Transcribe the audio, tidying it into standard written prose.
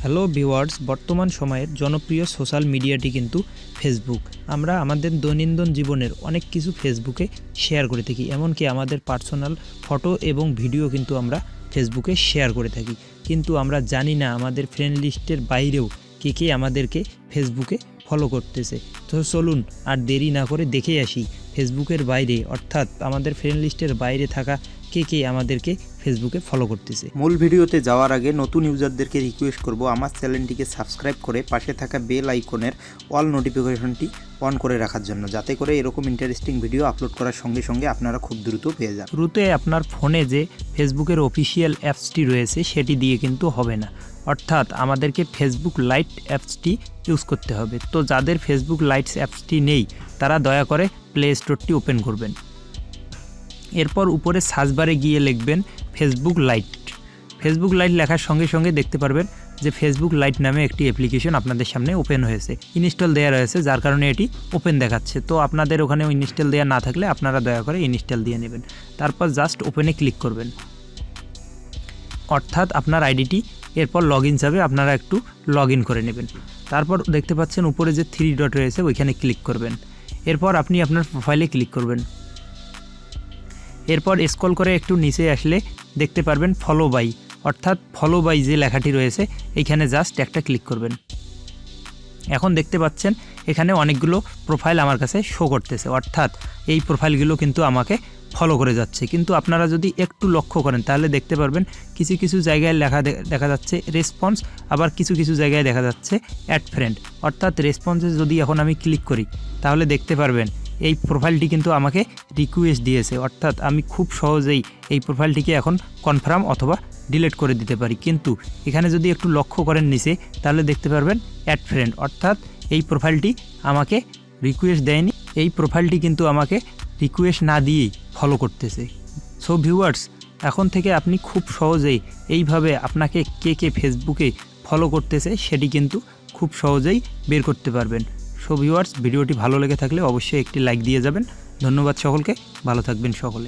Hello viewers, বর্তমান সময়ের জনপ্রিয় সোশ্যাল মিডিয়াটি কিন্তু ফেসবুক। আমরা আমাদের দৈনন্দিন জীবনের অনেক কিছু ফেসবুকে শেয়ার করে থাকি, এমনকি আমাদের পার্সোনাল ফটো এবং ভিডিও কিন্তু আমরা ফেসবুকে শেয়ার করে থাকি। কিন্তু আমরা জানি না আমাদের ফ্রেন্ড লিস্টের বাইরেও কে কে আমাদেরকে ফেসবুকে ফলো করতেছে। তো চলুন আর দেরি না করে দেখে আসি ফেসবুকের বাইরে, অর্থাৎ আমাদের ফ্রেন্ড লিস্টের বাইরে থাকা কে কে আমাদেরকে ফেসবুকে ফলো করতেছে। মূল ভিডিওতে যাওয়ার আগে নতুন ইউজারদেরকে রিকোয়েস্ট করব আমার চ্যানেলটিকে সাবস্ক্রাইব করে পাশে থাকা বেল আইকনের অল নোটিফিকেশনটি অন করে রাখার জন্য, যাতে করে এরকম ইন্টারেস্টিং ভিডিও আপলোড করার সঙ্গে সঙ্গে আপনারা খুব দ্রুত পেয়ে যান। শুরুতে আপনার ফোনে যে ফেসবুকের অফিসিয়াল অ্যাপসটি রয়েছে সেটি দিয়ে কিন্তু হবে না, অর্থাৎ আমাদেরকে ফেসবুক লাইট অ্যাপসটি ইউজ করতে হবে। তো যাদের ফেসবুক লাইটস অ্যাপসটি নেই তারা দয়া করে প্লে স্টোরটি ওপেন করবেন। এরপর উপরে সার্চ বারে গিয়ে লিখবেন ফেসবুক লাইট। ফেসবুক লাইট লেখার সঙ্গে সঙ্গে দেখতে পারবেন যে ফেসবুক লাইট নামে একটি অ্যাপ্লিকেশন আপনাদের সামনে ওপেন হয়েছে, ইনস্টল দেওয়া রয়েছে, যার কারণে এটি ওপেন দেখাচ্ছে। তো আপনাদের ওখানে ইনস্টল দেওয়া না থাকলে আপনারা দয়া করে ইনস্টল দিয়ে নেবেন। তারপর জাস্ট ওপেনে ক্লিক করবেন, অর্থাৎ আপনার আইডিটি এরপর লগ ইন যাবে, আপনারা একটু লগ ইন করে নেবেন। তারপর দেখতে পাচ্ছেন উপরে যে 3 ডট রয়েছে ওইখানে ক্লিক করবেন। এরপর আপনি আপনার প্রোফাইলে ক্লিক করবেন। এরপর স্ক্রল করে একটু নিচে আসলে দেখতে পারবেন ফলো বাই, অর্থাৎ ফলো বাই যে লেখাটি রয়েছে এইখানে জাস্ট একটা ক্লিক করবেন। এখন দেখতে পাচ্ছেন এখানে অনেকগুলো প্রোফাইল আমার কাছে শো করতেছে, অর্থাৎ এই প্রোফাইলগুলো কিন্তু আমাকে ফলো করে যাচ্ছে। কিন্তু আপনারা যদি একটু লক্ষ্য করেন তাহলে দেখতে পারবেন কিছু কিছু জায়গায় দেখা যাচ্ছে রেসপন্স, আবার কিছু কিছু জায়গায় দেখা যাচ্ছে অ্যাড ফ্রেন্ড। অর্থাৎ রেসপন্সে যদি এখন আমি ক্লিক করি তাহলে দেখতে পারবেন এই প্রোফাইলটি কিন্তু আমাকে রিকোয়েস্ট দিয়েছে, অর্থাৎ আমি খুব সহজেই এই প্রোফাইলটিকে এখন কনফার্ম অথবা ডিলিট করে দিতে পারি। কিন্তু এখানে যদি একটু লক্ষ্য করেন নিচে তাহলে দেখতে পারবেন অ্যাড ফ্রেন্ড, অর্থাৎ এই প্রোফাইলটি আমাকে রিকোয়েস্ট দেয়নি, এই প্রোফাইলটি কিন্তু আমাকে রিকোয়েস্ট না দিয়েই ফলো করতেছে। সো ভিউয়ার্স, এখন থেকে আপনি খুব সহজেই এইভাবে আপনাকে কে কে ফেসবুকে ফলো করতেছে সেটি কিন্তু খুব সহজেই বের করতে পারবেন। সো ভিউয়ার্স, ভিডিওটি ভালো লেগে থাকলে অবশ্যই একটি লাইক দিয়ে যাবেন। ধন্যবাদ সকলকে, ভালো থাকবেন সকলে।